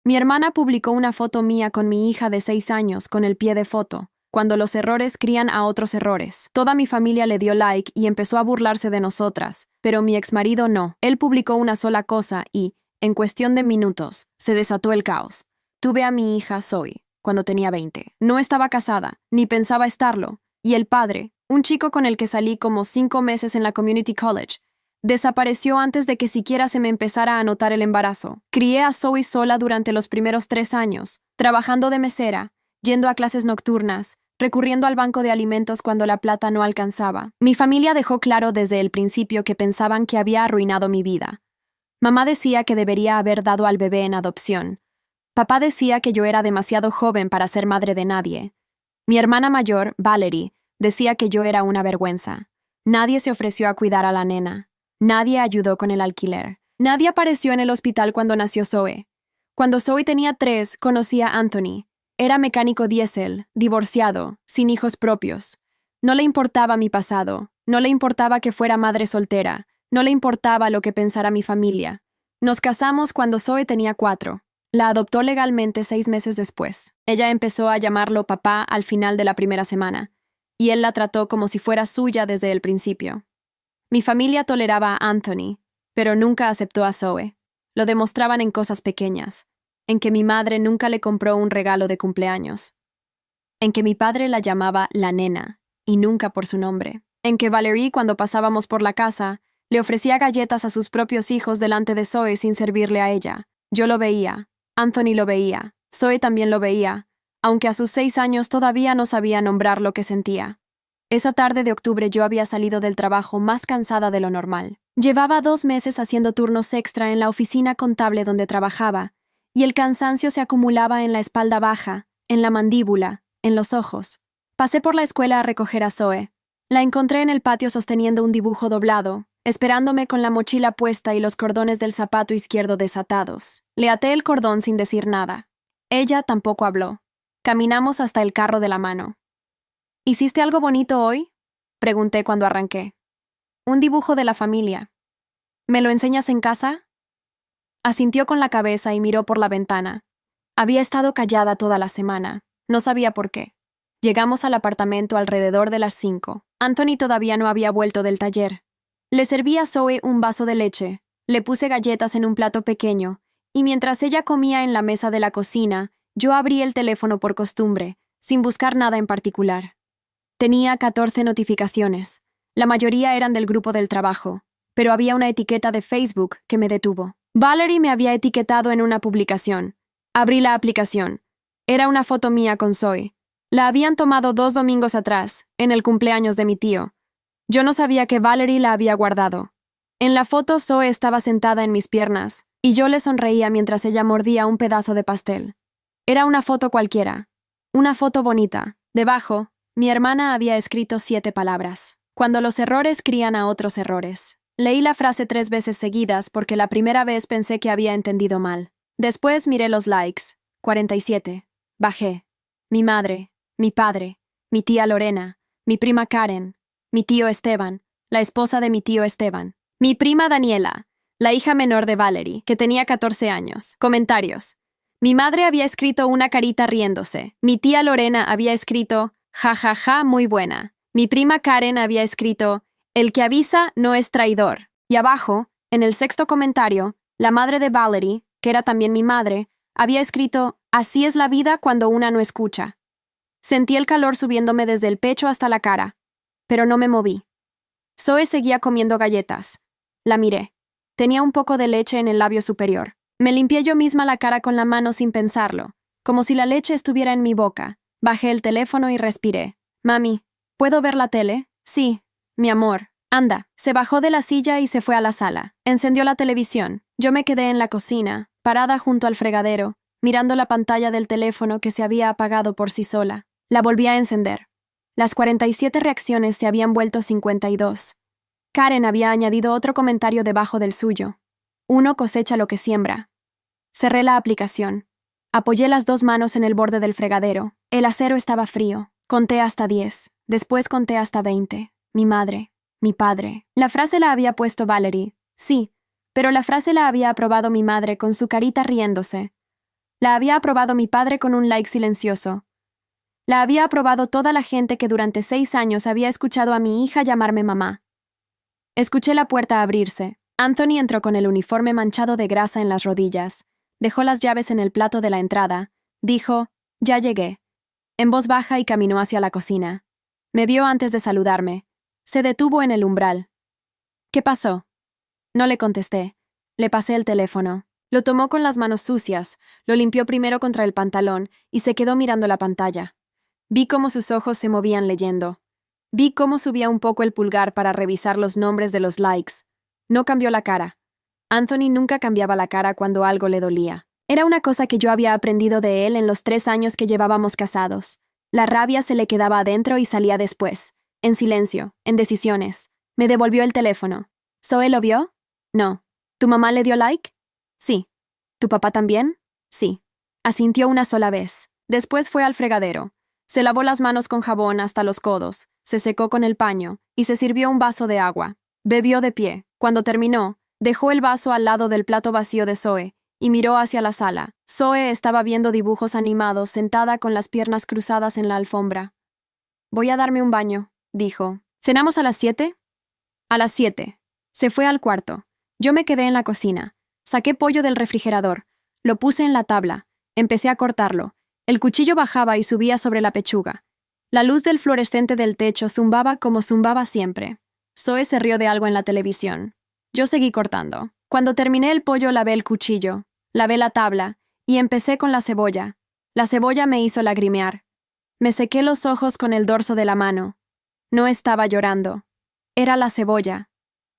Mi hermana publicó una foto mía con mi hija de 6 años con el pie de foto, cuando los errores crían a otros errores. Toda mi familia le dio like y empezó a burlarse de nosotras, pero mi exmarido no. Él publicó una sola cosa y, en cuestión de minutos, se desató el caos. Tuve a mi hija Zoe cuando tenía 20. No estaba casada, ni pensaba estarlo, y el padre, un chico con el que salí como 5 meses en la Community College, desapareció antes de que siquiera se me empezara a notar el embarazo. Crié a Zoe sola durante los primeros 3 años, trabajando de mesera, yendo a clases nocturnas, recurriendo al banco de alimentos cuando la plata no alcanzaba. Mi familia dejó claro desde el principio que pensaban que había arruinado mi vida. Mamá decía que debería haber dado al bebé en adopción. Papá decía que yo era demasiado joven para ser madre de nadie. Mi hermana mayor, Valerie, decía que yo era una vergüenza. Nadie se ofreció a cuidar a la nena. Nadie ayudó con el alquiler. Nadie apareció en el hospital cuando nació Zoe. Cuando Zoe tenía 3, conocí a Anthony. Era mecánico diésel, divorciado, sin hijos propios. No le importaba mi pasado, no le importaba que fuera madre soltera, no le importaba lo que pensara mi familia. Nos casamos cuando Zoe tenía 4. La adoptó legalmente 6 meses después. Ella empezó a llamarlo papá al final de la primera semana, y él la trató como si fuera suya desde el principio. Mi familia toleraba a Anthony, pero nunca aceptó a Zoe. Lo demostraban en cosas pequeñas, en que mi madre nunca le compró un regalo de cumpleaños, en que mi padre la llamaba la nena, y nunca por su nombre, en que Valerie, cuando pasábamos por la casa, le ofrecía galletas a sus propios hijos delante de Zoe sin servirle a ella. Yo lo veía, Anthony lo veía, Zoe también lo veía, aunque a sus 6 años todavía no sabía nombrar lo que sentía. Esa tarde de octubre yo había salido del trabajo más cansada de lo normal. Llevaba 2 meses haciendo turnos extra en la oficina contable donde trabajaba, y el cansancio se acumulaba en la espalda baja, en la mandíbula, en los ojos. Pasé por la escuela a recoger a Zoe. La encontré en el patio sosteniendo un dibujo doblado, esperándome con la mochila puesta y los cordones del zapato izquierdo desatados. Le até el cordón sin decir nada. Ella tampoco habló. Caminamos hasta el carro de la mano. ¿Hiciste algo bonito hoy?, pregunté cuando arranqué. Un dibujo de la familia. ¿Me lo enseñas en casa? Asintió con la cabeza y miró por la ventana. Había estado callada toda la semana. No sabía por qué. Llegamos al apartamento alrededor de las 5. Anthony todavía no había vuelto del taller. Le serví a Zoe un vaso de leche, le puse galletas en un plato pequeño, y mientras ella comía en la mesa de la cocina, yo abrí el teléfono por costumbre, sin buscar nada en particular. Tenía 14 notificaciones. La mayoría eran del grupo del trabajo, pero había una etiqueta de Facebook que me detuvo. Valerie me había etiquetado en una publicación. Abrí la aplicación. Era una foto mía con Zoe. La habían tomado 2 domingos atrás, en el cumpleaños de mi tío. Yo no sabía que Valerie la había guardado. En la foto Zoe estaba sentada en mis piernas, y yo le sonreía mientras ella mordía un pedazo de pastel. Era una foto cualquiera. Una foto bonita. Debajo, mi hermana había escrito 7 palabras. Cuando los errores crían a otros errores. Leí la frase 3 veces seguidas porque la primera vez pensé que había entendido mal. Después miré los likes. 47. Bajé. Mi madre, mi padre, mi tía Lorena, mi prima Karen, mi tío Esteban, la esposa de mi tío Esteban, mi prima Daniela, la hija menor de Valerie, que tenía 14 años. Comentarios. Mi madre había escrito una carita riéndose. Mi tía Lorena había escrito ja ja ja, muy buena. Mi prima Karen había escrito el que avisa no es traidor. Y abajo, en el 6º comentario, la madre de Valerie, que era también mi madre, había escrito así es la vida cuando una no escucha. Sentí el calor subiéndome desde el pecho hasta la cara, pero no me moví. Zoe seguía comiendo galletas. La miré. Tenía un poco de leche en el labio superior. Me limpié yo misma la cara con la mano sin pensarlo, como si la leche estuviera en mi boca. Bajé el teléfono y respiré. Mami, ¿puedo ver la tele? Sí, mi amor. Anda. Se bajó de la silla y se fue a la sala. Encendió la televisión. Yo me quedé en la cocina, parada junto al fregadero, mirando la pantalla del teléfono que se había apagado por sí sola. La volví a encender. Las 47 reacciones se habían vuelto 52. Karen había añadido otro comentario debajo del suyo. Uno cosecha lo que siembra. Cerré la aplicación. Apoyé las 2 manos en el borde del fregadero. El acero estaba frío. Conté hasta 10. Después conté hasta 20. Mi madre. Mi padre. La frase la había puesto Valerie. Sí, pero la frase la había aprobado mi madre con su carita riéndose. La había aprobado mi padre con un like silencioso. La había aprobado toda la gente que durante 6 años había escuchado a mi hija llamarme mamá. Escuché la puerta abrirse. Anthony entró con el uniforme manchado de grasa en las rodillas. Dejó las llaves en el plato de la entrada. Dijo, «Ya llegué», en voz baja y caminó hacia la cocina. Me vio antes de saludarme. Se detuvo en el umbral. «¿Qué pasó?» No le contesté. Le pasé el teléfono. Lo tomó con las manos sucias, lo limpió primero contra el pantalón y se quedó mirando la pantalla. Vi cómo sus ojos se movían leyendo. Vi cómo subía un poco el pulgar para revisar los nombres de los likes. No cambió la cara. Anthony nunca cambiaba la cara cuando algo le dolía. Era una cosa que yo había aprendido de él en los 3 años que llevábamos casados. La rabia se le quedaba adentro y salía después, en silencio, en decisiones. Me devolvió el teléfono. ¿Zoe lo vio? No. ¿Tu mamá le dio like? Sí. ¿Tu papá también? Sí. Asintió una sola vez. Después fue al fregadero. Se lavó las manos con jabón hasta los codos, se secó con el paño y se sirvió un vaso de agua. Bebió de pie. Cuando terminó, dejó el vaso al lado del plato vacío de Zoe y miró hacia la sala. Zoe estaba viendo dibujos animados sentada con las piernas cruzadas en la alfombra. «Voy a darme un baño», dijo. «¿Cenamos a las 7?» «A las 7». Se fue al cuarto. Yo me quedé en la cocina. Saqué pollo del refrigerador. Lo puse en la tabla. Empecé a cortarlo. El cuchillo bajaba y subía sobre la pechuga. La luz del fluorescente del techo zumbaba como zumbaba siempre. Zoe se rió de algo en la televisión. Yo seguí cortando. Cuando terminé el pollo lavé el cuchillo, lavé la tabla y empecé con la cebolla. La cebolla me hizo lagrimear. Me sequé los ojos con el dorso de la mano. No estaba llorando. Era la cebolla.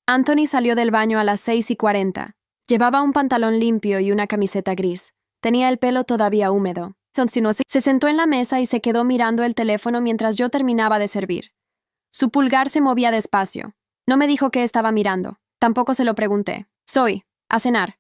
Anthony salió del baño a las 6:40. Llevaba un pantalón limpio y una camiseta gris. Tenía el pelo todavía húmedo. Se sentó en la mesa y se quedó mirando el teléfono mientras yo terminaba de servir. Su pulgar se movía despacio. No me dijo qué estaba mirando. Tampoco se lo pregunté. «Zoe, a cenar».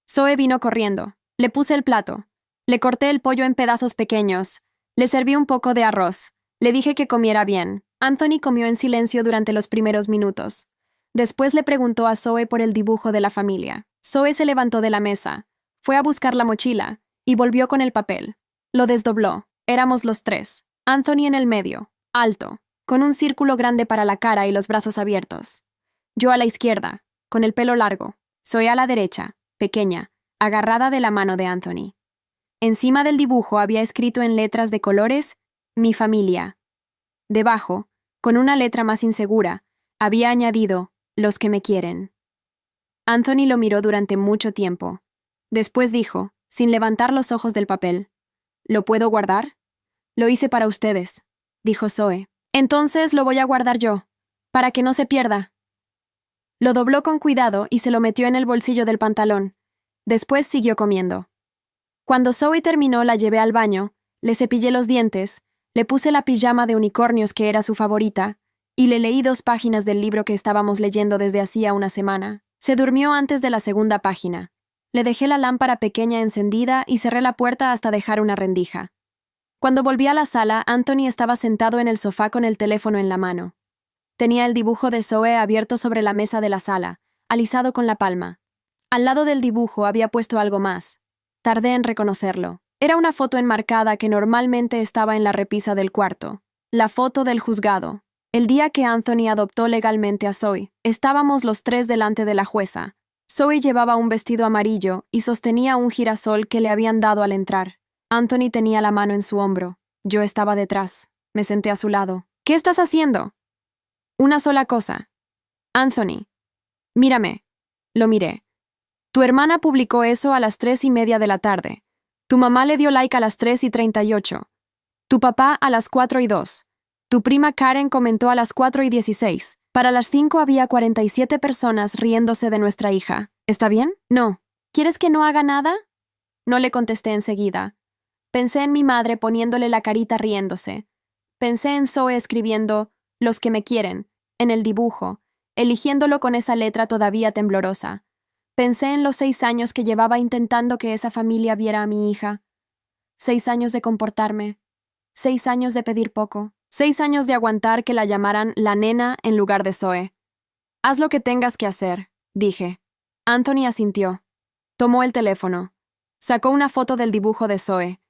Zoe vino corriendo. Le puse el plato. Le corté el pollo en pedazos pequeños. Le serví un poco de arroz. Le dije que comiera bien. Anthony comió en silencio durante los primeros minutos. Después le preguntó a Zoe por el dibujo de la familia. Zoe se levantó de la mesa. Fue a buscar la mochila y volvió con el papel. Lo desdobló. Éramos los 3. Anthony en el medio, alto, con un círculo grande para la cara y los brazos abiertos. Yo a la izquierda, con el pelo largo. Zoe a la derecha, pequeña, agarrada de la mano de Anthony. Encima del dibujo había escrito en letras de colores, «Mi familia». Debajo, con una letra más insegura, había añadido, «Los que me quieren». Anthony lo miró durante mucho tiempo. Después dijo, sin levantar los ojos del papel, «¿Lo puedo guardar?» «Lo hice para ustedes», dijo Zoe. «Entonces lo voy a guardar yo, para que no se pierda». Lo dobló con cuidado y se lo metió en el bolsillo del pantalón. Después siguió comiendo. Cuando Zoe terminó, la llevé al baño, le cepillé los dientes, le puse la pijama de unicornios que era su favorita, y le leí 2 páginas del libro que estábamos leyendo desde hacía una semana. Se durmió antes de la 2ª página. Le dejé la lámpara pequeña encendida y cerré la puerta hasta dejar una rendija. Cuando volví a la sala, Anthony estaba sentado en el sofá con el teléfono en la mano. Tenía el dibujo de Zoe abierto sobre la mesa de la sala, alisado con la palma. Al lado del dibujo había puesto algo más. Tardé en reconocerlo. Era una foto enmarcada que normalmente estaba en la repisa del cuarto. La foto del juzgado. El día que Anthony adoptó legalmente a Zoe, estábamos los 3 delante de la jueza. Zoe llevaba un vestido amarillo y sostenía un girasol que le habían dado al entrar. Anthony tenía la mano en su hombro. Yo estaba detrás. Me senté a su lado. «¿Qué estás haciendo?» «Una sola cosa». «Anthony, mírame». Lo miré. «Tu hermana publicó eso a las 3:30 de la tarde. Tu mamá le dio like a las 3:38. Tu papá a las 4:02. Tu prima Karen comentó a las 4:16. Para las 5 había 47 personas riéndose de nuestra hija. ¿Está bien? No. ¿Quieres que no haga nada?» No le contesté enseguida. Pensé en mi madre poniéndole la carita riéndose. Pensé en Zoe escribiendo «Los que me quieren» en el dibujo, eligiéndolo con esa letra todavía temblorosa. Pensé en los 6 años que llevaba intentando que esa familia viera a mi hija. 6 años de comportarme. 6 años de pedir poco. 6 años de aguantar que la llamaran la nena en lugar de Zoe. «Haz lo que tengas que hacer», dije. Anthony asintió. Tomó el teléfono. Sacó una foto del dibujo de Zoe.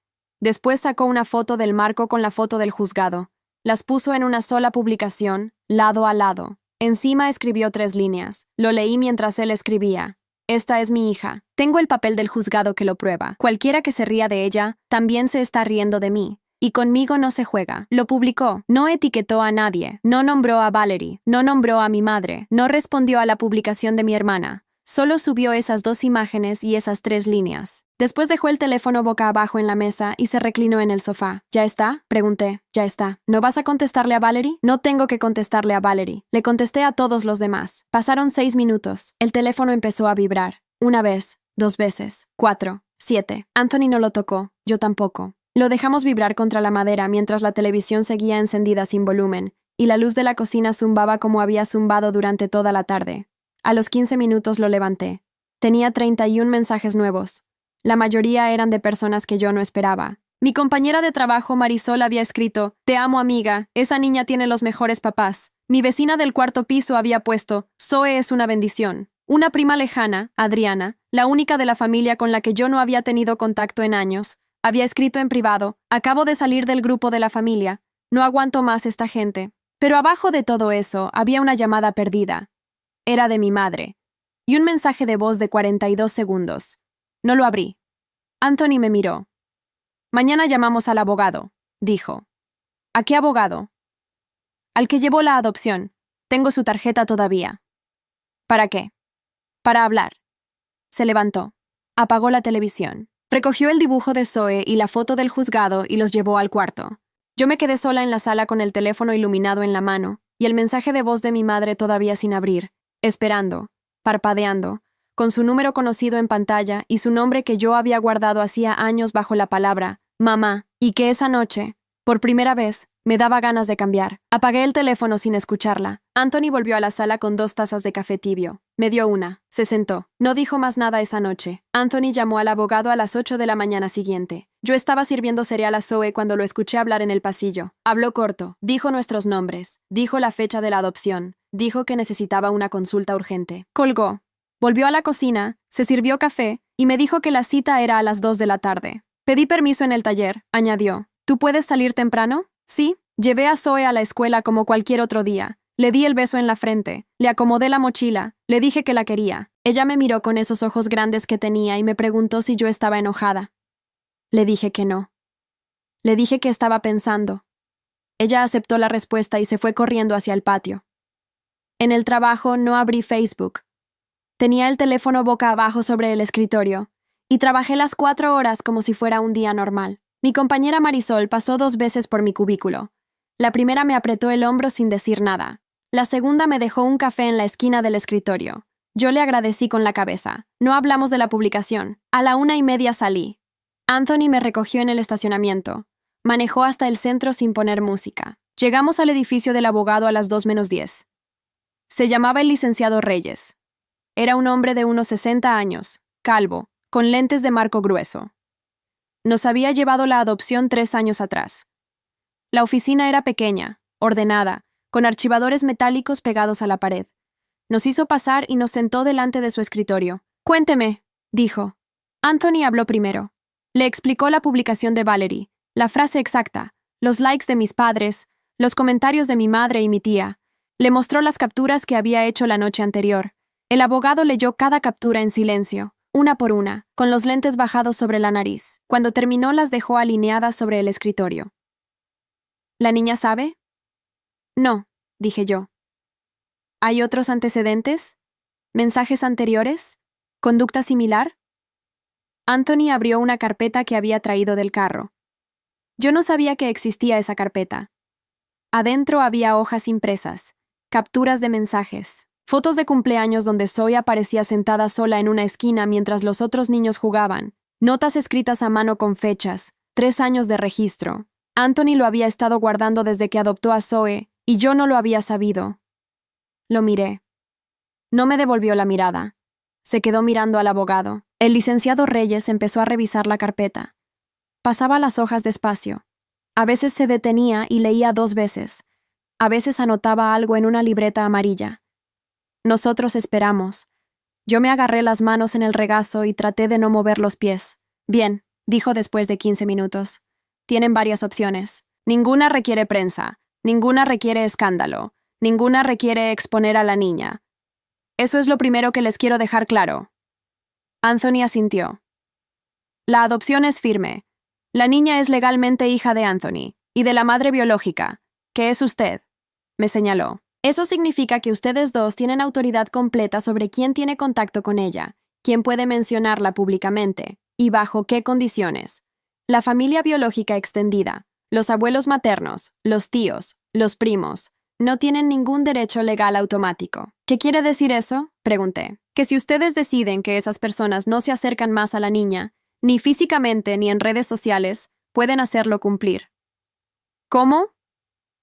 Después sacó una foto del marco con la foto del juzgado. Las puso en una sola publicación, lado a lado. Encima escribió 3 líneas. Lo leí mientras él escribía. Esta es mi hija. Tengo el papel del juzgado que lo prueba. Cualquiera que se ría de ella, también se está riendo de mí. Y conmigo no se juega. Lo publicó. No etiquetó a nadie. No nombró a Valerie. No nombró a mi madre. No respondió a la publicación de mi hermana. Solo subió esas 2 imágenes y esas 3 líneas. Después dejó el teléfono boca abajo en la mesa y se reclinó en el sofá. ¿Ya está? Pregunté. Ya está. ¿No vas a contestarle a Valerie? No tengo que contestarle a Valerie. Le contesté a todos los demás. Pasaron 6 minutos. El teléfono empezó a vibrar. 1 vez, 2 veces, 4, 7. Anthony no lo tocó. Yo tampoco. Lo dejamos vibrar contra la madera mientras la televisión seguía encendida sin volumen, y la luz de la cocina zumbaba como había zumbado durante toda la tarde. A los 15 minutos lo levanté. Tenía 31 mensajes nuevos. La mayoría eran de personas que yo no esperaba. Mi compañera de trabajo Marisol había escrito: «Te amo, amiga. Esa niña tiene los mejores papás». Mi vecina del 4º piso había puesto: «Zoe es una bendición». Una prima lejana, Adriana, la única de la familia con la que yo no había tenido contacto en años, había escrito en privado: «Acabo de salir del grupo de la familia. No aguanto más esta gente». Pero abajo de todo eso había una llamada perdida. Era de mi madre. Y un mensaje de voz de 42 segundos. No lo abrí. Anthony me miró. «Mañana llamamos al abogado», dijo. «¿A qué abogado?» «Al que llevó la adopción. Tengo su tarjeta todavía». «¿Para qué?» «Para hablar». Se levantó. Apagó la televisión. Recogió el dibujo de Zoe y la foto del juzgado y los llevó al cuarto. Yo me quedé sola en la sala con el teléfono iluminado en la mano y el mensaje de voz de mi madre todavía sin abrir, esperando, parpadeando, con su número conocido en pantalla y su nombre que yo había guardado hacía años bajo la palabra «mamá», y que esa noche, por primera vez, me daba ganas de cambiar. Apagué el teléfono sin escucharla. Anthony volvió a la sala con 2 tazas de café tibio. Me dio una. Se sentó. No dijo más nada esa noche. Anthony llamó al abogado a las 8 de la mañana siguiente. Yo estaba sirviendo cereal a Zoe cuando lo escuché hablar en el pasillo. Habló corto. Dijo nuestros nombres. Dijo la fecha de la adopción. Dijo que necesitaba una consulta urgente. Colgó. Volvió a la cocina, se sirvió café y me dijo que la cita era a las 2 de la tarde. Pedí permiso en el taller, añadió. ¿Tú puedes salir temprano? Sí. Llevé a Zoe a la escuela como cualquier otro día. Le di el beso en la frente, le acomodé la mochila, le dije que la quería. Ella me miró con esos ojos grandes que tenía y me preguntó si yo estaba enojada. Le dije que no. Le dije que estaba pensando. Ella aceptó la respuesta y se fue corriendo hacia el patio. En el trabajo no abrí Facebook. Tenía el teléfono boca abajo sobre el escritorio y trabajé las 4 horas como si fuera un día normal. Mi compañera Marisol pasó 2 veces por mi cubículo. La primera me apretó el hombro sin decir nada. La segunda me dejó un café en la esquina del escritorio. Yo le agradecí con la cabeza. No hablamos de la publicación. A la 1:30 salí. Anthony me recogió en el estacionamiento. Manejó hasta el centro sin poner música. Llegamos al edificio del abogado a las 2:10. Se llamaba el licenciado Reyes. Era un hombre de unos 60 años, calvo, con lentes de marco grueso. Nos había llevado la adopción 3 años atrás. La oficina era pequeña, ordenada, con archivadores metálicos pegados a la pared. Nos hizo pasar y nos sentó delante de su escritorio. «Cuénteme», dijo. Anthony habló primero. Le explicó la publicación de Valerie, la frase exacta, los likes de mis padres, los comentarios de mi madre y mi tía. Le mostró las capturas que había hecho la noche anterior. El abogado leyó cada captura en silencio, una por una, con los lentes bajados sobre la nariz. Cuando terminó, las dejó alineadas sobre el escritorio. ¿La niña sabe? No, dije yo. ¿Hay otros antecedentes? ¿Mensajes anteriores? ¿Conducta similar? Anthony abrió una carpeta que había traído del carro. Yo no sabía que existía esa carpeta. Adentro había hojas impresas, capturas de mensajes, fotos de cumpleaños donde Zoe aparecía sentada sola en una esquina mientras los otros niños jugaban, notas escritas a mano con fechas, 3 años de registro. Anthony lo había estado guardando desde que adoptó a Zoe, y yo no lo había sabido. Lo miré. No me devolvió la mirada. Se quedó mirando al abogado. El licenciado Reyes empezó a revisar la carpeta. Pasaba las hojas despacio. A veces se detenía y leía 2 veces. A veces anotaba algo en una libreta amarilla. Nosotros esperamos. Yo me agarré las manos en el regazo y traté de no mover los pies. Bien, dijo después de 15 minutos. Tienen varias opciones. Ninguna requiere prensa, ninguna requiere escándalo, ninguna requiere exponer a la niña. Eso es lo primero que les quiero dejar claro. Anthony asintió. La adopción es firme. La niña es legalmente hija de Anthony y de la madre biológica, que es usted, me señaló. Eso significa que ustedes dos tienen autoridad completa sobre quién tiene contacto con ella, quién puede mencionarla públicamente y bajo qué condiciones. La familia biológica extendida, los abuelos maternos, los tíos, los primos, no tienen ningún derecho legal automático. ¿Qué quiere decir eso? Pregunté. Que si ustedes deciden que esas personas no se acercan más a la niña, ni físicamente ni en redes sociales, pueden hacerlo cumplir. ¿Cómo?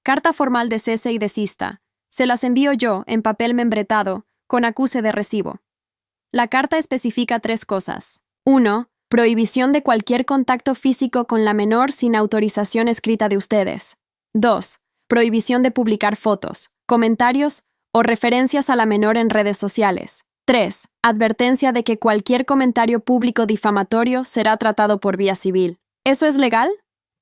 Carta formal de cese y desista. Se las envío yo, en papel membretado, con acuse de recibo. La carta especifica 3 cosas. 1. Prohibición de cualquier contacto físico con la menor sin autorización escrita de ustedes. 2. Prohibición de publicar fotos, comentarios o referencias a la menor en redes sociales. 3. Advertencia de que cualquier comentario público difamatorio será tratado por vía civil. ¿Eso es legal?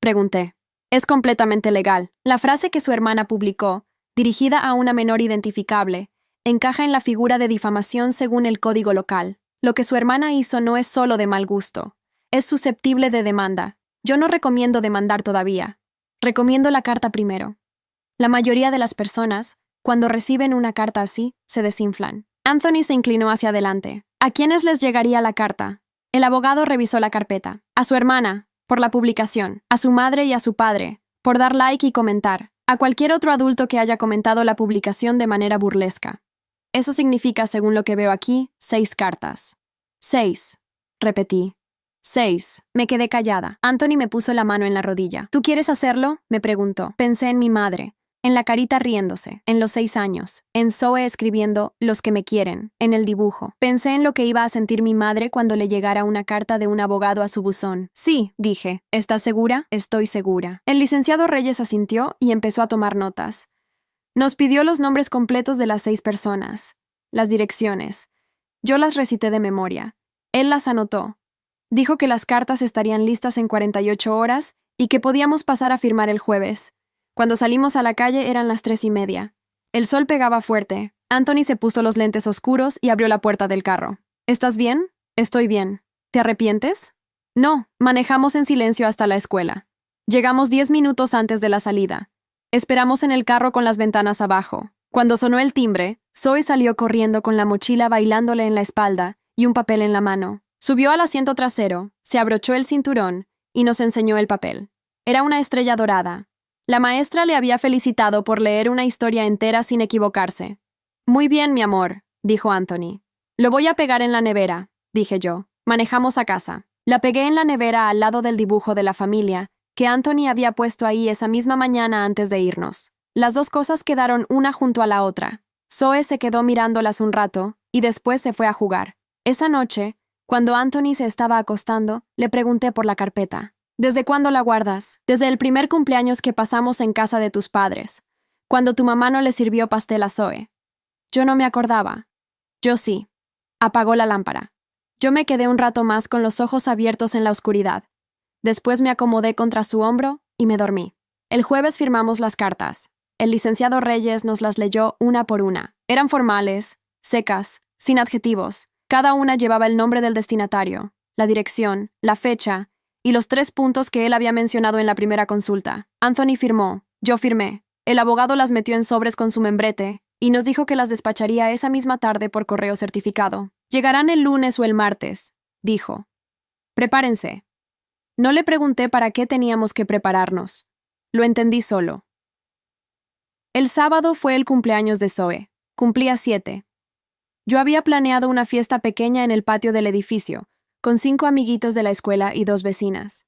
Pregunté. Es completamente legal. La frase que su hermana publicó, dirigida a una menor identificable, encaja en la figura de difamación según el código local. Lo que su hermana hizo no es solo de mal gusto. Es susceptible de demanda. Yo no recomiendo demandar todavía. Recomiendo la carta primero. La mayoría de las personas, cuando reciben una carta así, se desinflan. Anthony se inclinó hacia adelante. ¿A quiénes les llegaría la carta? El abogado revisó la carpeta. A su hermana, por la publicación. A su madre y a su padre, por dar like y comentar. A cualquier otro adulto que haya comentado la publicación de manera burlesca. Eso significa, según lo que veo aquí, 6 cartas. 6. Repetí. 6. Me quedé callada. Anthony me puso la mano en la rodilla. ¿Tú quieres hacerlo? Me preguntó. Pensé en mi madre. En la carita riéndose, en los 6 años, en Zoe escribiendo «Los que me quieren», en el dibujo. Pensé en lo que iba a sentir mi madre cuando le llegara una carta de un abogado a su buzón. Sí, dije. ¿Estás segura? Estoy segura. El licenciado Reyes asintió y empezó a tomar notas. Nos pidió los nombres completos de las 6 personas, las direcciones. Yo las recité de memoria. Él las anotó. Dijo que las cartas estarían listas en 48 horas y que podíamos pasar a firmar el jueves. Cuando salimos a la calle eran las 3:30. El sol pegaba fuerte. Anthony se puso los lentes oscuros y abrió la puerta del carro. ¿Estás bien? Estoy bien. ¿Te arrepientes? No, manejamos en silencio hasta la escuela. Llegamos 10 minutos antes de la salida. Esperamos en el carro con las ventanas abajo. Cuando sonó el timbre, Zoe salió corriendo con la mochila bailándole en la espalda y un papel en la mano. Subió al asiento trasero, se abrochó el cinturón y nos enseñó el papel. Era una estrella dorada. La maestra le había felicitado por leer una historia entera sin equivocarse. Muy bien, mi amor, dijo Anthony. Lo voy a pegar en la nevera, dije yo. Manejamos a casa. La pegué en la nevera al lado del dibujo de la familia que Anthony había puesto ahí esa misma mañana antes de irnos. Las 2 cosas quedaron una junto a la otra. Zoe se quedó mirándolas un rato y después se fue a jugar. Esa noche, cuando Anthony se estaba acostando, le pregunté por la carpeta. ¿Desde cuándo la guardas? Desde el primer cumpleaños que pasamos en casa de tus padres, cuando tu mamá no le sirvió pastel a Zoe. Yo no me acordaba. Yo sí. Apagó la lámpara. Yo me quedé un rato más con los ojos abiertos en la oscuridad. Después me acomodé contra su hombro y me dormí. El jueves firmamos las cartas. El licenciado Reyes nos las leyó una por una. Eran formales, secas, sin adjetivos. Cada una llevaba el nombre del destinatario, la dirección, la fecha y los 3 puntos que él había mencionado en la primera consulta. Anthony firmó, yo firmé. El abogado las metió en sobres con su membrete y nos dijo que las despacharía esa misma tarde por correo certificado. Llegarán el lunes o el martes, dijo. Prepárense. No le pregunté para qué teníamos que prepararnos. Lo entendí solo. El sábado fue el cumpleaños de Zoe. Cumplía 7. Yo había planeado una fiesta pequeña en el patio del edificio, con 5 amiguitos de la escuela y 2 vecinas.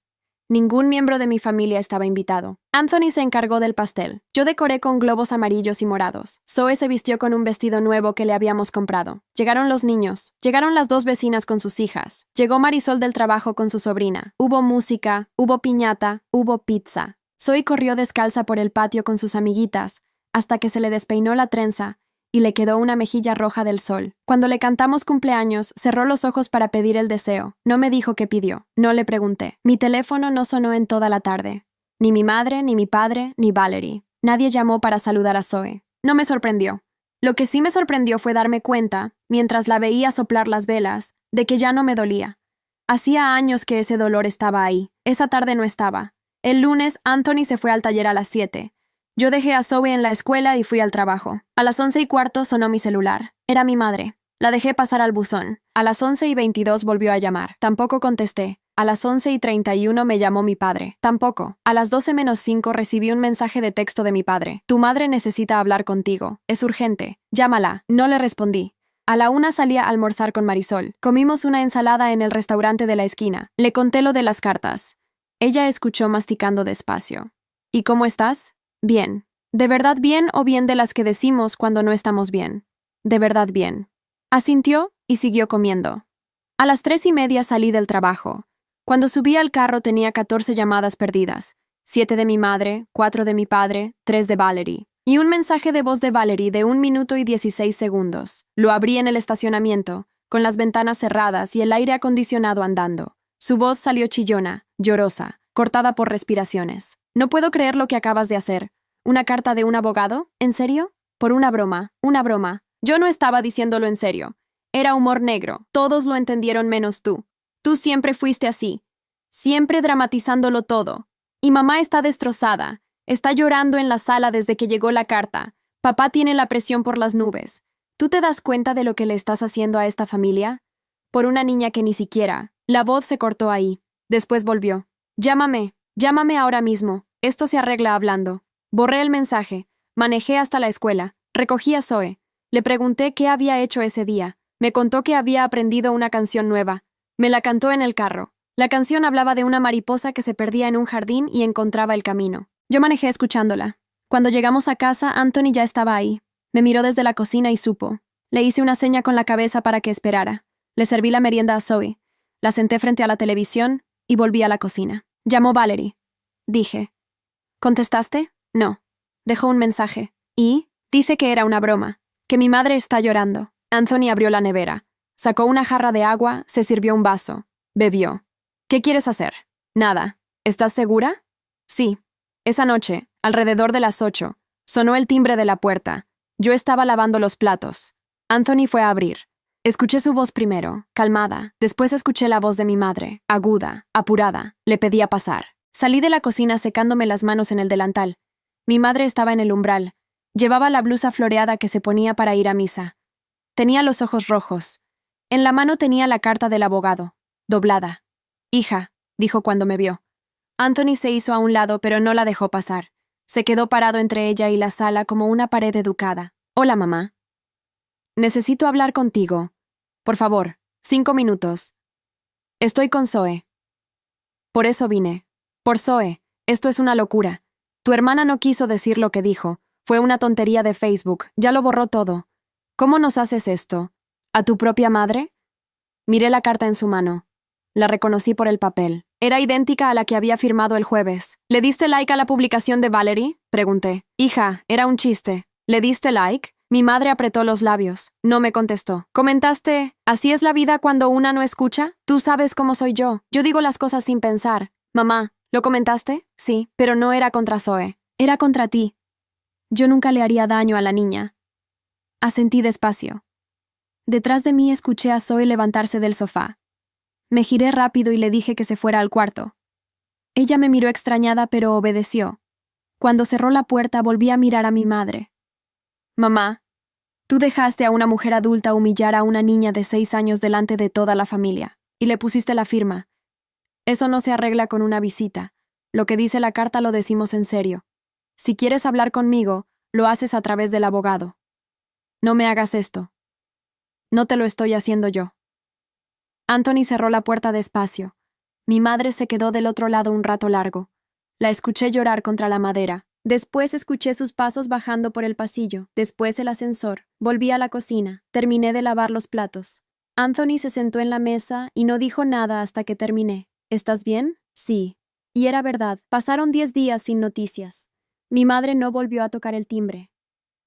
Ningún miembro de mi familia estaba invitado. Anthony se encargó del pastel. Yo decoré con globos amarillos y morados. Zoe se vistió con un vestido nuevo que le habíamos comprado. Llegaron los niños. Llegaron las 2 vecinas con sus hijas. Llegó Marisol del trabajo con su sobrina. Hubo música, hubo piñata, hubo pizza. Zoe corrió descalza por el patio con sus amiguitas, hasta que se le despeinó la trenza y le quedó una mejilla roja del sol. Cuando le cantamos cumpleaños, cerró los ojos para pedir el deseo. No me dijo qué pidió. No le pregunté. Mi teléfono no sonó en toda la tarde. Ni mi madre, ni mi padre, ni Valerie. Nadie llamó para saludar a Zoe. No me sorprendió. Lo que sí me sorprendió fue darme cuenta, mientras la veía soplar las velas, de que ya no me dolía. Hacía años que ese dolor estaba ahí. Esa tarde no estaba. El lunes, Anthony se fue al taller a las 7. Yo dejé a Zoe en la escuela y fui al trabajo. A las 11:15 sonó mi celular. Era mi madre. La dejé pasar al buzón. A las 11:22 volvió a llamar. Tampoco contesté. A las 11:31 me llamó mi padre. Tampoco. A las 12:05 recibí un mensaje de texto de mi padre. Tu madre necesita hablar contigo. Es urgente. Llámala. No le respondí. A la 1 salí a almorzar con Marisol. Comimos una ensalada en el restaurante de la esquina. Le conté lo de las cartas. Ella escuchó masticando despacio. ¿Y cómo estás? Bien. ¿De verdad bien o bien de las que decimos cuando no estamos bien? De verdad bien. Asintió y siguió comiendo. A las 3:30 salí del trabajo. Cuando subí al carro tenía 14 llamadas perdidas. 7 de mi madre, 4 de mi padre, 3 de Valerie. Y un mensaje de voz de Valerie de 1 minuto y 16 segundos. Lo abrí en el estacionamiento, con las ventanas cerradas y el aire acondicionado andando. Su voz salió chillona, llorosa, cortada por respiraciones. No puedo creer lo que acabas de hacer. ¿Una carta de un abogado? ¿En serio? Por una broma, una broma. Yo no estaba diciéndolo en serio. Era humor negro. Todos lo entendieron menos tú. Tú siempre fuiste así. Siempre dramatizándolo todo. Y mamá está destrozada. Está llorando en la sala desde que llegó la carta. Papá tiene la presión por las nubes. ¿Tú te das cuenta de lo que le estás haciendo a esta familia? Por una niña que ni siquiera... La voz se cortó ahí. Después volvió. Llámame ahora mismo. Esto se arregla hablando. Borré el mensaje. Manejé hasta la escuela. Recogí a Zoe. Le pregunté qué había hecho ese día. Me contó que había aprendido una canción nueva. Me la cantó en el carro. La canción hablaba de una mariposa que se perdía en un jardín y encontraba el camino. Yo manejé escuchándola. Cuando llegamos a casa, Anthony ya estaba ahí. Me miró desde la cocina y supo. Le hice una seña con la cabeza para que esperara. Le serví la merienda a Zoe. La senté frente a la televisión y volví a la cocina. Llamó Valerie. Dije. ¿Contestaste? No. Dejó un mensaje. ¿Y? Dice que era una broma. Que mi madre está llorando. Anthony abrió la nevera. Sacó una jarra de agua, se sirvió un vaso. Bebió. ¿Qué quieres hacer? Nada. ¿Estás segura? Sí. Esa noche, alrededor de las 8, sonó el timbre de la puerta. Yo estaba lavando los platos. Anthony fue a abrir. Escuché su voz primero, calmada. Después escuché la voz de mi madre, aguda, apurada. Le pedía pasar. Salí de la cocina secándome las manos en el delantal. Mi madre estaba en el umbral. Llevaba la blusa floreada que se ponía para ir a misa. Tenía los ojos rojos. En la mano tenía la carta del abogado, doblada. Hija, dijo cuando me vio. Anthony se hizo a un lado, pero no la dejó pasar. Se quedó parado entre ella y la sala como una pared educada. Hola, mamá. Necesito hablar contigo. Por favor, 5 minutos. Estoy con Zoe. Por eso vine. Por Zoe. Esto es una locura. Tu hermana no quiso decir lo que dijo. Fue una tontería de Facebook. Ya lo borró todo. ¿Cómo nos haces esto? ¿A tu propia madre? Miré la carta en su mano. La reconocí por el papel. Era idéntica a la que había firmado el jueves. ¿Le diste like a la publicación de Valerie? Pregunté. Hija, era un chiste. ¿Le diste like? Mi madre apretó los labios. No me contestó. ¿Comentaste, así es la vida cuando una no escucha? Tú sabes cómo soy yo. Yo digo las cosas sin pensar. Mamá, ¿lo comentaste? Sí, pero no era contra Zoe. Era contra ti. Yo nunca le haría daño a la niña. Asentí despacio. Detrás de mí escuché a Zoe levantarse del sofá. Me giré rápido y le dije que se fuera al cuarto. Ella me miró extrañada, pero obedeció. Cuando cerró la puerta, volví a mirar a mi madre. Mamá, tú dejaste a una mujer adulta humillar a una niña de 6 años delante de toda la familia, y le pusiste la firma. Eso no se arregla con una visita. Lo que dice la carta lo decimos en serio. Si quieres hablar conmigo, lo haces a través del abogado. No me hagas esto. No te lo estoy haciendo yo. Anthony cerró la puerta despacio. Mi madre se quedó del otro lado un rato largo. La escuché llorar contra la madera. Después escuché sus pasos bajando por el pasillo. Después el ascensor. Volví a la cocina. Terminé de lavar los platos. Anthony se sentó en la mesa y no dijo nada hasta que terminé. ¿Estás bien? Sí. Y era verdad. Pasaron 10 días sin noticias. Mi madre no volvió a tocar el timbre.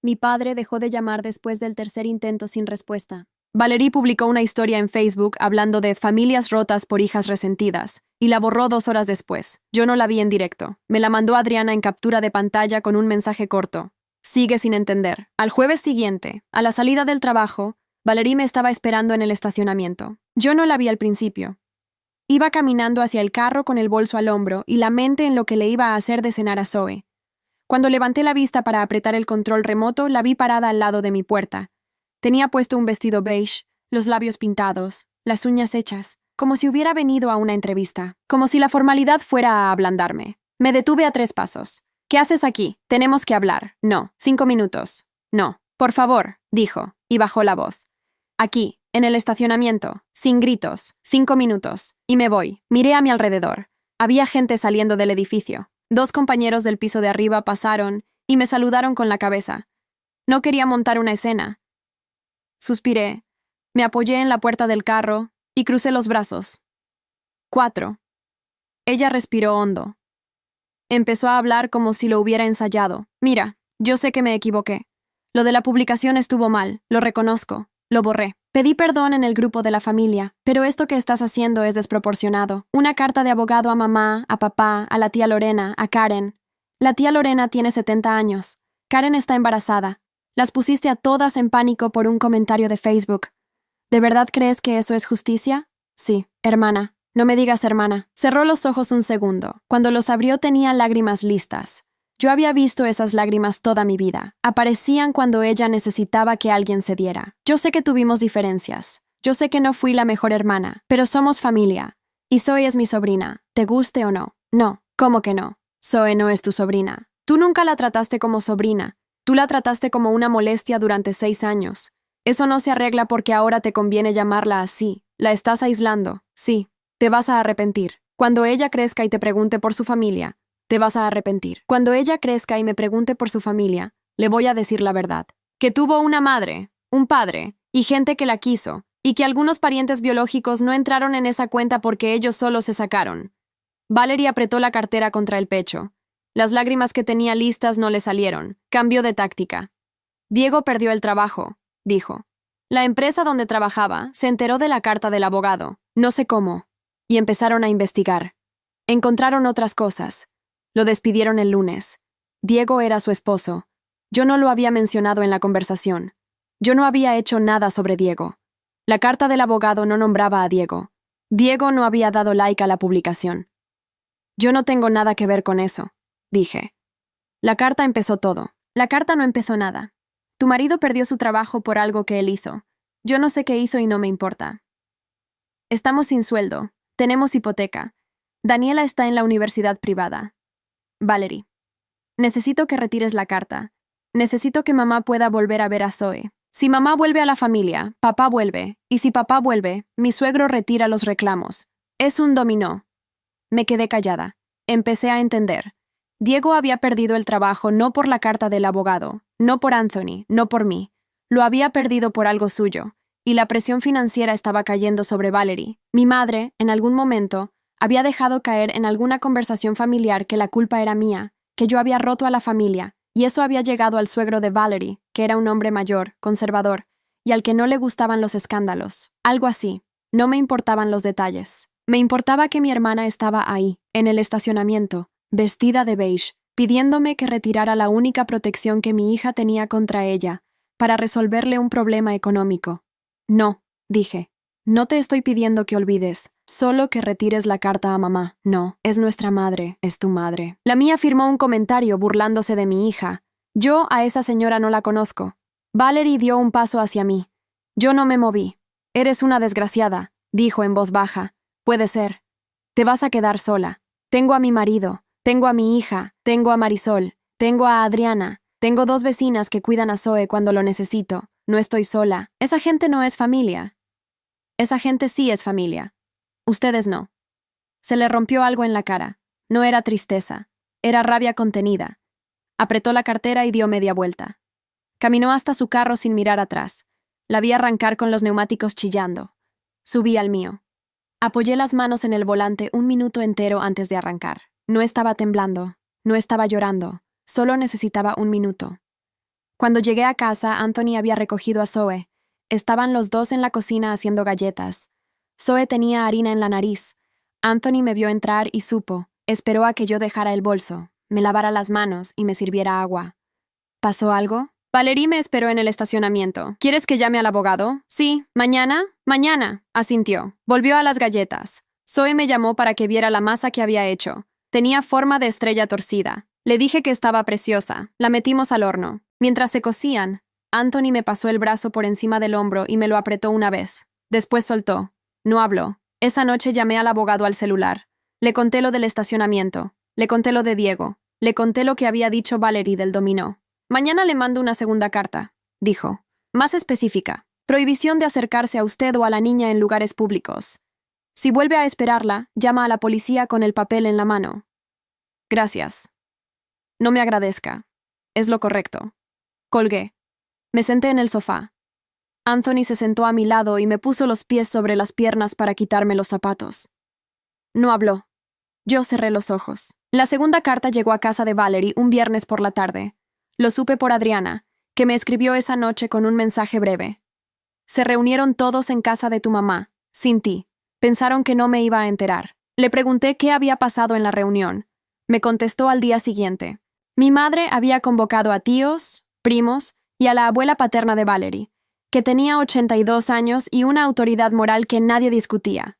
Mi padre dejó de llamar después del tercer intento sin respuesta. Valerie publicó una historia en Facebook hablando de familias rotas por hijas resentidas, y la borró 2 horas después. Yo no la vi en directo. Me la mandó Adriana en captura de pantalla con un mensaje corto. Sigue sin entender. Al jueves siguiente, a la salida del trabajo, Valerie me estaba esperando en el estacionamiento. Yo no la vi al principio. Iba caminando hacia el carro con el bolso al hombro y la mente en lo que le iba a hacer de cenar a Zoe. Cuando levanté la vista para apretar el control remoto, la vi parada al lado de mi puerta. Tenía puesto un vestido beige, los labios pintados, las uñas hechas, como si hubiera venido a una entrevista, como si la formalidad fuera a ablandarme. Me detuve a 3 pasos. ¿Qué haces aquí? Tenemos que hablar. No. 5 minutos. No. Por favor, dijo, y bajó la voz. Aquí, en el estacionamiento, sin gritos, 5 minutos, y me voy. Miré a mi alrededor. Había gente saliendo del edificio. 2 compañeros del piso de arriba pasaron y me saludaron con la cabeza. No quería montar una escena. Suspiré, me apoyé en la puerta del carro y crucé los brazos. 4. Ella respiró hondo. Empezó a hablar como si lo hubiera ensayado. Mira, yo sé que me equivoqué. Lo de la publicación estuvo mal, lo reconozco, lo borré. Pedí perdón en el grupo de la familia, pero esto que estás haciendo es desproporcionado. Una carta de abogado a mamá, a papá, a la tía Lorena, a Karen. La tía Lorena tiene 70 años. Karen está embarazada. Las pusiste a todas en pánico por un comentario de Facebook. ¿De verdad crees que eso es justicia? Sí, hermana. No me digas hermana. Cerró los ojos un segundo. Cuando los abrió tenía lágrimas listas. Yo había visto esas lágrimas toda mi vida. Aparecían cuando ella necesitaba que alguien se diera. Yo sé que tuvimos diferencias. Yo sé que no fui la mejor hermana, pero somos familia. Y Zoe es mi sobrina, te guste o no. No, ¿cómo que no? Zoe no es tu sobrina. Tú nunca la trataste como sobrina. Tú la trataste como una molestia durante 6 años. Eso no se arregla porque ahora te conviene llamarla así. La estás aislando. Sí, te vas a arrepentir. Cuando ella crezca y te pregunte por su familia, te vas a arrepentir. Cuando ella crezca y me pregunte por su familia, le voy a decir la verdad. Que tuvo una madre, un padre, y gente que la quiso, y que algunos parientes biológicos no entraron en esa cuenta porque ellos solo se sacaron. Valerie apretó la cartera contra el pecho. Las lágrimas que tenía listas no le salieron. Cambió de táctica. Diego perdió el trabajo, dijo. La empresa donde trabajaba se enteró de la carta del abogado, no sé cómo, y empezaron a investigar. Encontraron otras cosas. Lo despidieron el lunes. Diego era su esposo. Yo no lo había mencionado en la conversación. Yo no había hecho nada sobre Diego. La carta del abogado no nombraba a Diego. Diego no había dado like a la publicación. Yo no tengo nada que ver con eso, dije. La carta empezó todo. La carta no empezó nada. Tu marido perdió su trabajo por algo que él hizo. Yo no sé qué hizo y no me importa. Estamos sin sueldo. Tenemos hipoteca. Daniela está en la universidad privada. Valerie. Necesito que retires la carta. Necesito que mamá pueda volver a ver a Zoe. Si mamá vuelve a la familia, papá vuelve. Y si papá vuelve, mi suegro retira los reclamos. Es un dominó. Me quedé callada. Empecé a entender. Diego había perdido el trabajo no por la carta del abogado, no por Anthony, no por mí. Lo había perdido por algo suyo, y la presión financiera estaba cayendo sobre Valerie. Mi madre, en algún momento, había dejado caer en alguna conversación familiar que la culpa era mía, que yo había roto a la familia, y eso había llegado al suegro de Valerie, que era un hombre mayor, conservador, y al que no le gustaban los escándalos. Algo así. No me importaban los detalles. Me importaba que mi hermana estaba ahí, en el estacionamiento, vestida de beige, pidiéndome que retirara la única protección que mi hija tenía contra ella, para resolverle un problema económico. No, dije. No te estoy pidiendo que olvides, solo que retires la carta a mamá. No, es nuestra madre, es tu madre. La mía firmó un comentario burlándose de mi hija. Yo a esa señora no la conozco. Valerie dio un paso hacia mí. Yo no me moví. Eres una desgraciada, dijo en voz baja. Puede ser. Te vas a quedar sola. Tengo a mi marido, tengo a mi hija, tengo a Marisol, tengo a Adriana, tengo 2 vecinas que cuidan a Zoe cuando lo necesito. No estoy sola. Esa gente no es familia. Esa gente sí es familia. Ustedes no. Se le rompió algo en la cara. No era tristeza. Era rabia contenida. Apretó la cartera y dio media vuelta. Caminó hasta su carro sin mirar atrás. La vi arrancar con los neumáticos chillando. Subí al mío. Apoyé las manos en el volante un minuto entero antes de arrancar. No estaba temblando. No estaba llorando. Solo necesitaba un minuto. Cuando llegué a casa, Anthony había recogido a Zoe. Estaban los dos en la cocina haciendo galletas. Zoe tenía harina en la nariz. Anthony me vio entrar y supo. Esperó a que yo dejara el bolso, me lavara las manos y me sirviera agua. ¿Pasó algo? Valerie me esperó en el estacionamiento. ¿Quieres que llame al abogado? Sí. ¿Mañana? Mañana, asintió. Volvió a las galletas. Zoe me llamó para que viera la masa que había hecho. Tenía forma de estrella torcida. Le dije que estaba preciosa. La metimos al horno. Mientras se cocían, Anthony me pasó el brazo por encima del hombro y me lo apretó una vez. Después soltó. No habló. Esa noche llamé al abogado al celular. Le conté lo del estacionamiento. Le conté lo de Diego. Le conté lo que había dicho Valerie del dominó. Mañana le mando una segunda carta, dijo. Más específica. Prohibición de acercarse a usted o a la niña en lugares públicos. Si vuelve a esperarla, llama a la policía con el papel en la mano. Gracias. No me agradezca. Es lo correcto. Colgué. Me senté en el sofá. Anthony se sentó a mi lado y me puso los pies sobre las piernas para quitarme los zapatos. No habló. Yo cerré los ojos. La segunda carta llegó a casa de Valerie un viernes por la tarde. Lo supe por Adriana, que me escribió esa noche con un mensaje breve. Se reunieron todos en casa de tu mamá, sin ti. Pensaron que no me iba a enterar. Le pregunté qué había pasado en la reunión. Me contestó al día siguiente. Mi madre había convocado a tíos, primos y a la abuela paterna de Valerie, que tenía 82 años y una autoridad moral que nadie discutía.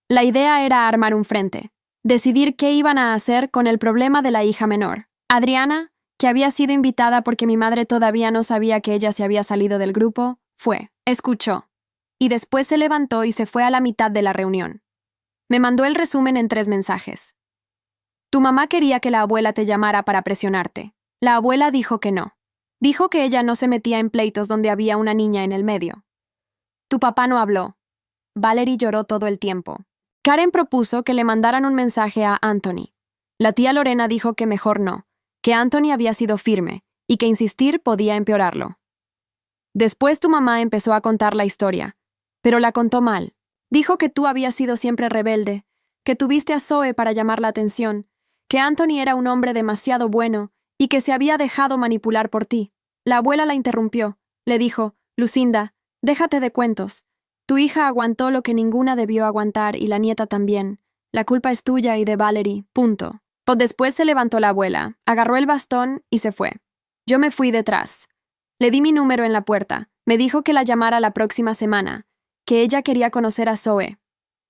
La idea era armar un frente, decidir qué iban a hacer con el problema de la hija menor. Adriana, que había sido invitada porque mi madre todavía no sabía que ella se había salido del grupo, escuchó, y después se levantó y se fue a la mitad de la reunión. Me mandó el resumen en 3 mensajes. Tu mamá quería que la abuela te llamara para presionarte. La abuela dijo que no. Dijo que ella no se metía en pleitos donde había una niña en el medio. Tu papá no habló. Valerie lloró todo el tiempo. Karen propuso que le mandaran un mensaje a Anthony. La tía Lorena dijo que mejor no, que Anthony había sido firme y que insistir podía empeorarlo. Después tu mamá empezó a contar la historia, pero la contó mal. Dijo que tú habías sido siempre rebelde, que tuviste a Zoe para llamar la atención, que Anthony era un hombre demasiado bueno y que se había dejado manipular por ti. La abuela la interrumpió. Le dijo, Lucinda, déjate de cuentos. Tu hija aguantó lo que ninguna debió aguantar y la nieta también. La culpa es tuya y de Valerie, punto. Después se levantó la abuela, agarró el bastón y se fue. Yo me fui detrás. Le di mi número en la puerta. Me dijo que la llamara la próxima semana, que ella quería conocer a Zoe.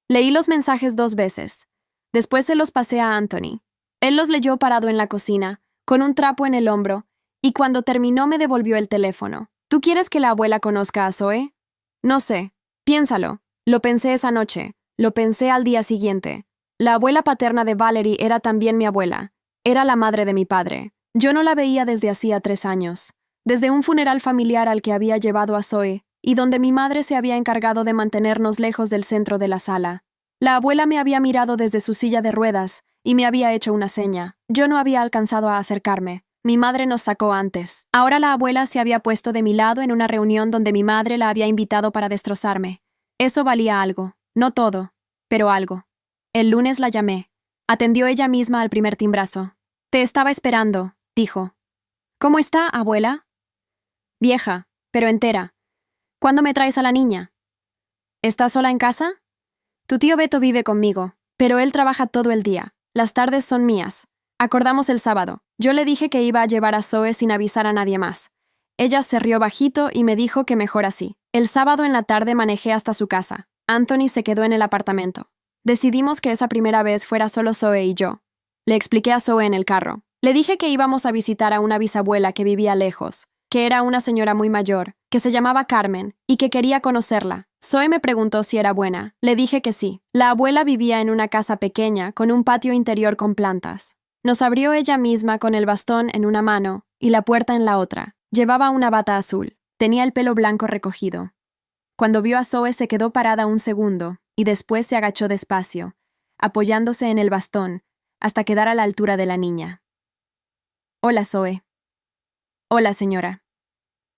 Leí los mensajes 2 veces. Después se los pasé a Anthony. Él los leyó parado en la cocina, con un trapo en el hombro, y cuando terminó me devolvió el teléfono. ¿Tú quieres que la abuela conozca a Zoe? No sé. Piénsalo. Lo pensé esa noche. Lo pensé al día siguiente. La abuela paterna de Valerie era también mi abuela. Era la madre de mi padre. Yo no la veía desde hacía 3 años. Desde un funeral familiar al que había llevado a Zoe, y donde mi madre se había encargado de mantenernos lejos del centro de la sala. La abuela me había mirado desde su silla de ruedas y me había hecho una seña. Yo no había alcanzado a acercarme. Mi madre nos sacó antes. Ahora la abuela se había puesto de mi lado en una reunión donde mi madre la había invitado para destrozarme. Eso valía algo. No todo, pero algo. El lunes la llamé. Atendió ella misma al primer timbrazo. Te estaba esperando, dijo. ¿Cómo está, abuela? Vieja, pero entera. ¿Cuándo me traes a la niña? ¿Estás sola en casa? Tu tío Beto vive conmigo, pero él trabaja todo el día. Las tardes son mías. Acordamos el sábado. Yo le dije que iba a llevar a Zoe sin avisar a nadie más. Ella se rió bajito y me dijo que mejor así. El sábado en la tarde manejé hasta su casa. Anthony se quedó en el apartamento. Decidimos que esa primera vez fuera solo Zoe y yo. Le expliqué a Zoe en el carro. Le dije que íbamos a visitar a una bisabuela que vivía lejos, que era una señora muy mayor, que se llamaba Carmen, y que quería conocerla. Zoe me preguntó si era buena. Le dije que sí. La abuela vivía en una casa pequeña, con un patio interior con plantas. Nos abrió ella misma con el bastón en una mano y la puerta en la otra. Llevaba una bata azul. Tenía el pelo blanco recogido. Cuando vio a Zoe se quedó parada un segundo y después se agachó despacio, apoyándose en el bastón, hasta quedar a la altura de la niña. Hola, Zoe. Hola, señora.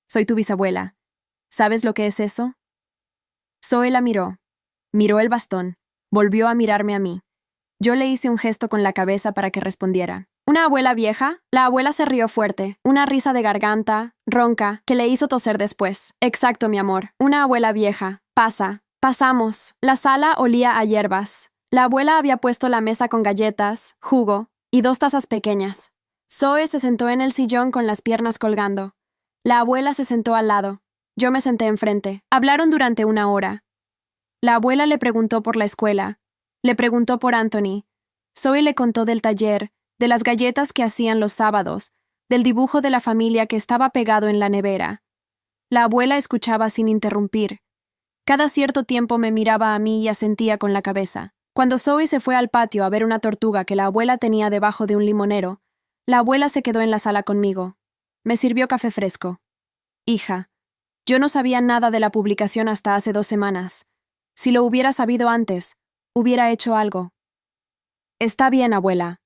Soy tu bisabuela. ¿Sabes lo que es eso? Zoe la miró. Miró el bastón. Volvió a mirarme a mí. Yo le hice un gesto con la cabeza para que respondiera. ¿Una abuela vieja? La abuela se rió fuerte, una risa de garganta, ronca, que le hizo toser después. Exacto, mi amor. Una abuela vieja. Pasa. Pasamos. La sala olía a hierbas. La abuela había puesto la mesa con galletas, jugo y 2 tazas pequeñas. Zoe se sentó en el sillón con las piernas colgando. La abuela se sentó al lado. Yo me senté enfrente. Hablaron durante 1 hora. La abuela le preguntó por la escuela. Le preguntó por Anthony. Zoe le contó del taller, de las galletas que hacían los sábados, del dibujo de la familia que estaba pegado en la nevera. La abuela escuchaba sin interrumpir. Cada cierto tiempo me miraba a mí y asentía con la cabeza. Cuando Zoe se fue al patio a ver una tortuga que la abuela tenía debajo de un limonero, la abuela se quedó en la sala conmigo. Me sirvió café fresco. Hija, yo no sabía nada de la publicación hasta hace 2 semanas. Si lo hubiera sabido antes, hubiera hecho algo. Está bien, abuela.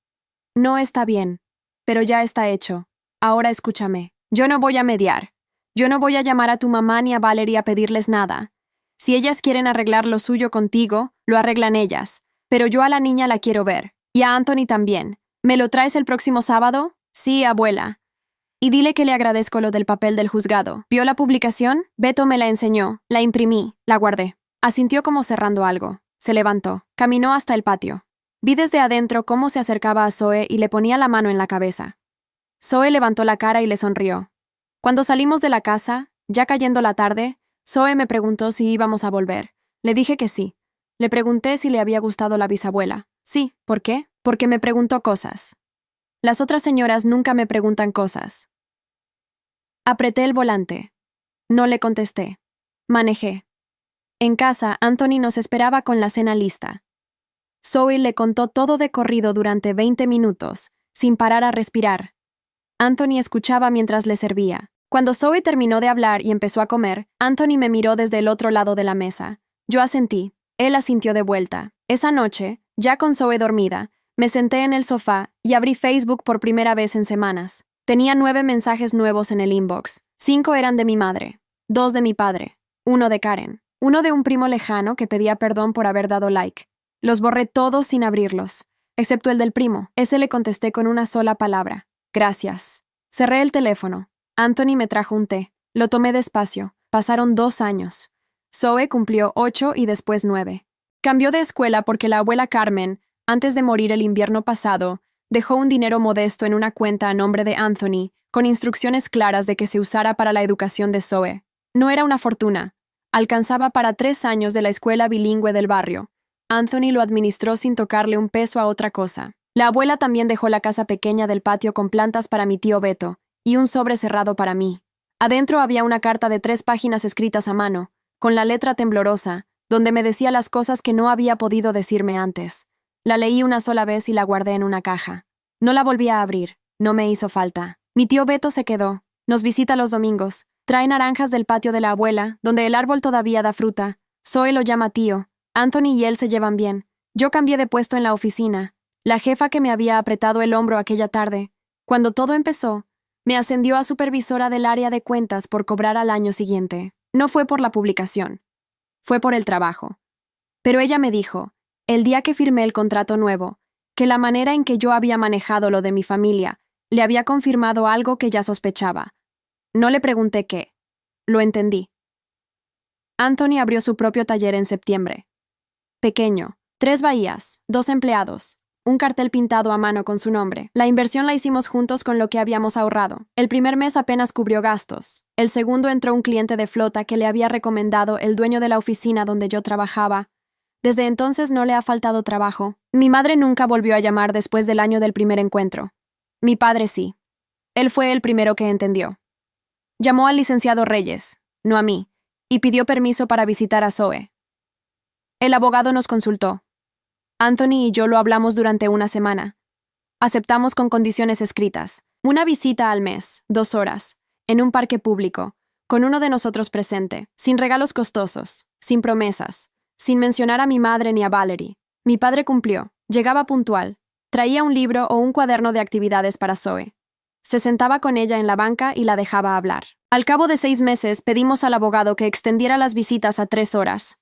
No está bien, pero ya está hecho. Ahora escúchame. Yo no voy a mediar. Yo no voy a llamar a tu mamá ni a Valerie a pedirles nada. Si ellas quieren arreglar lo suyo contigo, lo arreglan ellas. Pero yo a la niña la quiero ver. Y a Anthony también. ¿Me lo traes el próximo sábado? Sí, abuela. Y dile que le agradezco lo del papel del juzgado. ¿Vio la publicación? Beto me la enseñó. La imprimí. La guardé. Asintió como cerrando algo. Se levantó. Caminó hasta el patio. Vi desde adentro cómo se acercaba a Zoe y le ponía la mano en la cabeza. Zoe levantó la cara y le sonrió. Cuando salimos de la casa, ya cayendo la tarde, Zoe me preguntó si íbamos a volver. Le dije que sí. Le pregunté si le había gustado la bisabuela. Sí, ¿por qué? Porque me preguntó cosas. Las otras señoras nunca me preguntan cosas. Apreté el volante. No le contesté. Manejé. En casa, Anthony nos esperaba con la cena lista. Zoe le contó todo de corrido durante 20 minutos, sin parar a respirar. Anthony escuchaba mientras le servía. Cuando Zoe terminó de hablar y empezó a comer, Anthony me miró desde el otro lado de la mesa. Yo asentí. Él asintió de vuelta. Esa noche, ya con Zoe dormida, me senté en el sofá y abrí Facebook por primera vez en semanas. Tenía 9 mensajes nuevos en el inbox. 5 eran de mi madre, 2 de mi padre, 1 de Karen, 1 de un primo lejano que pedía perdón por haber dado like. Los borré todos sin abrirlos, excepto el del primo. Ese le contesté con una sola palabra. Gracias. Cerré el teléfono. Anthony me trajo un té. Lo tomé despacio. Pasaron 2 años. Zoe cumplió 8 y después 9. Cambió de escuela porque la abuela Carmen, antes de morir el invierno pasado, dejó un dinero modesto en una cuenta a nombre de Anthony, con instrucciones claras de que se usara para la educación de Zoe. No era una fortuna. Alcanzaba para 3 años de la escuela bilingüe del barrio. Anthony lo administró sin tocarle un peso a otra cosa. La abuela también dejó la casa pequeña del patio con plantas para mi tío Beto y un sobre cerrado para mí. Adentro había una carta de 3 páginas escritas a mano, con la letra temblorosa, donde me decía las cosas que no había podido decirme antes. La leí una sola vez y la guardé en una caja. No la volví a abrir. No me hizo falta. Mi tío Beto se quedó. Nos visita los domingos. Trae naranjas del patio de la abuela, donde el árbol todavía da fruta. Zoe lo llama tío. Anthony y él se llevan bien. Yo cambié de puesto en la oficina. La jefa que me había apretado el hombro aquella tarde, cuando todo empezó, me ascendió a supervisora del área de cuentas por cobrar al año siguiente. No fue por la publicación. Fue por el trabajo. Pero ella me dijo, el día que firmé el contrato nuevo, que la manera en que yo había manejado lo de mi familia le había confirmado algo que ya sospechaba. No le pregunté qué. Lo entendí. Anthony abrió su propio taller en septiembre. Pequeño, 3 bahías, 2 empleados, un cartel pintado a mano con su nombre. La inversión la hicimos juntos con lo que habíamos ahorrado. El primer mes apenas cubrió gastos. El segundo entró un cliente de flota que le había recomendado el dueño de la oficina donde yo trabajaba. Desde entonces no le ha faltado trabajo. Mi madre nunca volvió a llamar después del año del primer encuentro. Mi padre sí. Él fue el primero que entendió. Llamó al licenciado Reyes, no a mí, y pidió permiso para visitar a Zoe. El abogado nos consultó. Anthony y yo lo hablamos durante una semana. Aceptamos con condiciones escritas. Una visita al mes, 2 horas, en un parque público, con uno de nosotros presente, sin regalos costosos, sin promesas, sin mencionar a mi madre ni a Valerie. Mi padre cumplió. Llegaba puntual. Traía un libro o un cuaderno de actividades para Zoe. Se sentaba con ella en la banca y la dejaba hablar. Al cabo de 6 meses pedimos al abogado que extendiera las visitas a 3 horas.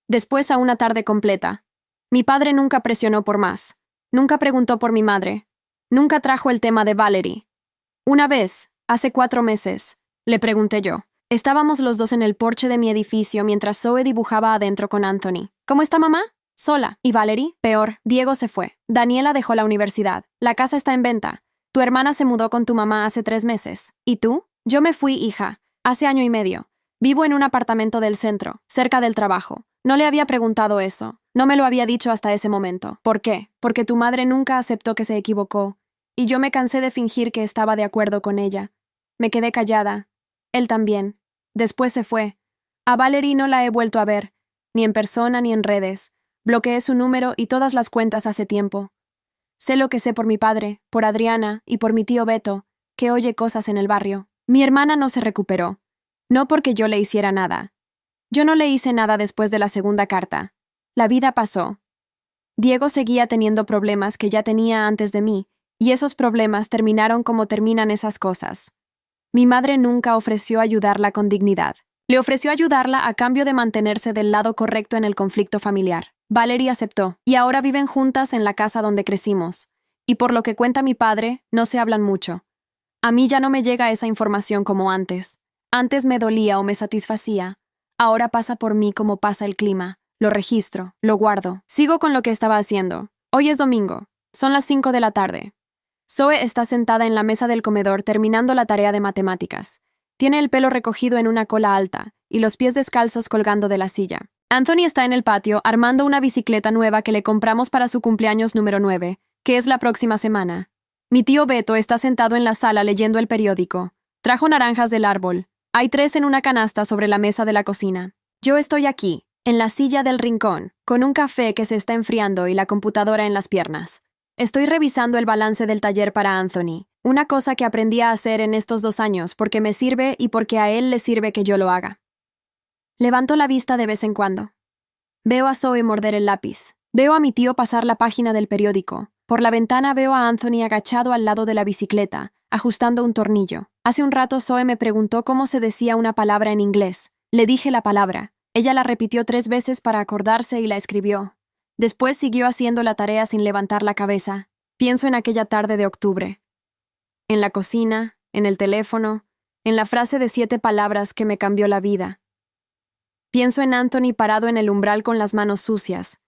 Después a una tarde completa. Mi padre nunca presionó por más. Nunca preguntó por mi madre. Nunca trajo el tema de Valerie. Una vez, hace 4 meses, le pregunté yo. Estábamos los dos en el porche de mi edificio mientras Zoe dibujaba adentro con Anthony. ¿Cómo está mamá? Sola. ¿Y Valerie? Peor. Diego se fue. Daniela dejó la universidad. La casa está en venta. Tu hermana se mudó con tu mamá hace 3 meses. ¿Y tú? Yo me fui, hija. Hace 1 año y medio. Vivo en un apartamento del centro, cerca del trabajo. No le había preguntado eso. No me lo había dicho hasta ese momento. ¿Por qué? Porque tu madre nunca aceptó que se equivocó. Y yo me cansé de fingir que estaba de acuerdo con ella. Me quedé callada. Él también. Después se fue. A Valerie no la he vuelto a ver, ni en persona ni en redes. Bloqueé su número y todas las cuentas hace tiempo. Sé lo que sé por mi padre, por Adriana y por mi tío Beto, que oye cosas en el barrio. Mi hermana no se recuperó. No porque yo le hiciera nada. Yo no le hice nada después de la segunda carta. La vida pasó. Diego seguía teniendo problemas que ya tenía antes de mí, y esos problemas terminaron como terminan esas cosas. Mi madre nunca ofreció ayudarla con dignidad. Le ofreció ayudarla a cambio de mantenerse del lado correcto en el conflicto familiar. Valerie aceptó, y ahora viven juntas en la casa donde crecimos. Y por lo que cuenta mi padre, no se hablan mucho. A mí ya no me llega esa información como antes. Antes me dolía o me satisfacía. Ahora pasa por mí como pasa el clima. Lo registro, lo guardo. Sigo con lo que estaba haciendo. Hoy es domingo. Son las 5 de la tarde. Zoe está sentada en la mesa del comedor terminando la tarea de matemáticas. Tiene el pelo recogido en una cola alta y los pies descalzos colgando de la silla. Anthony está en el patio armando una bicicleta nueva que le compramos para su cumpleaños número 9, que es la próxima semana. Mi tío Beto está sentado en la sala leyendo el periódico. Trajo naranjas del árbol. Hay 3 en una canasta sobre la mesa de la cocina. Yo estoy aquí, en la silla del rincón, con un café que se está enfriando y la computadora en las piernas. Estoy revisando el balance del taller para Anthony, una cosa que aprendí a hacer en estos 2 años porque me sirve y porque a él le sirve que yo lo haga. Levanto la vista de vez en cuando. Veo a Zoe morder el lápiz. Veo a mi tío pasar la página del periódico. Por la ventana veo a Anthony agachado al lado de la bicicleta, ajustando un tornillo. Hace un rato Zoe me preguntó cómo se decía una palabra en inglés. Le dije la palabra. Ella la repitió 3 veces para acordarse y la escribió. Después siguió haciendo la tarea sin levantar la cabeza. Pienso en aquella tarde de octubre. En la cocina, en el teléfono, en la frase de 7 palabras que me cambió la vida. Pienso en Anthony parado en el umbral con las manos sucias.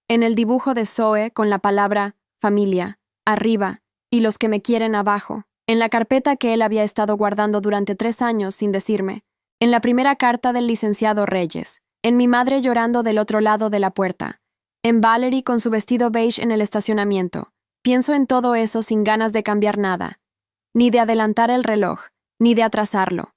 En el dibujo de Zoe con la palabra familia, arriba, y los que me quieren abajo. En la carpeta que él había estado guardando durante 3 años sin decirme. En la primera carta del licenciado Reyes. En mi madre llorando del otro lado de la puerta. En Valerie con su vestido beige en el estacionamiento. Pienso en todo eso sin ganas de cambiar nada. Ni de adelantar el reloj, ni de atrasarlo.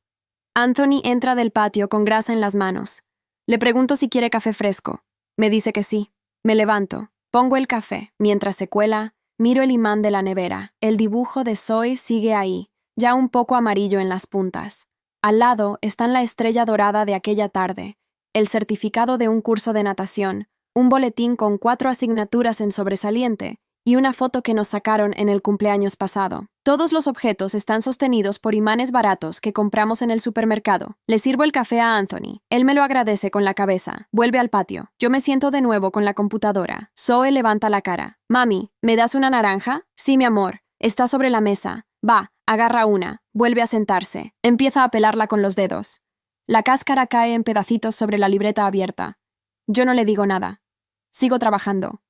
Anthony entra del patio con grasa en las manos. Le pregunto si quiere café fresco. Me dice que sí. Me levanto. Pongo el café. Mientras se cuela, miro el imán de la nevera. El dibujo de Zoe sigue ahí, ya un poco amarillo en las puntas. Al lado están la estrella dorada de aquella tarde, el certificado de un curso de natación, un boletín con 4 asignaturas en sobresaliente y una foto que nos sacaron en el cumpleaños pasado. Todos los objetos están sostenidos por imanes baratos que compramos en el supermercado. Le sirvo el café a Anthony. Él me lo agradece con la cabeza. Vuelve al patio. Yo me siento de nuevo con la computadora. Zoe levanta la cara. Mami, ¿me das una naranja? Sí, mi amor. Está sobre la mesa. Va, agarra una. Vuelve a sentarse. Empieza a pelarla con los dedos. La cáscara cae en pedacitos sobre la libreta abierta. Yo no le digo nada. Sigo trabajando.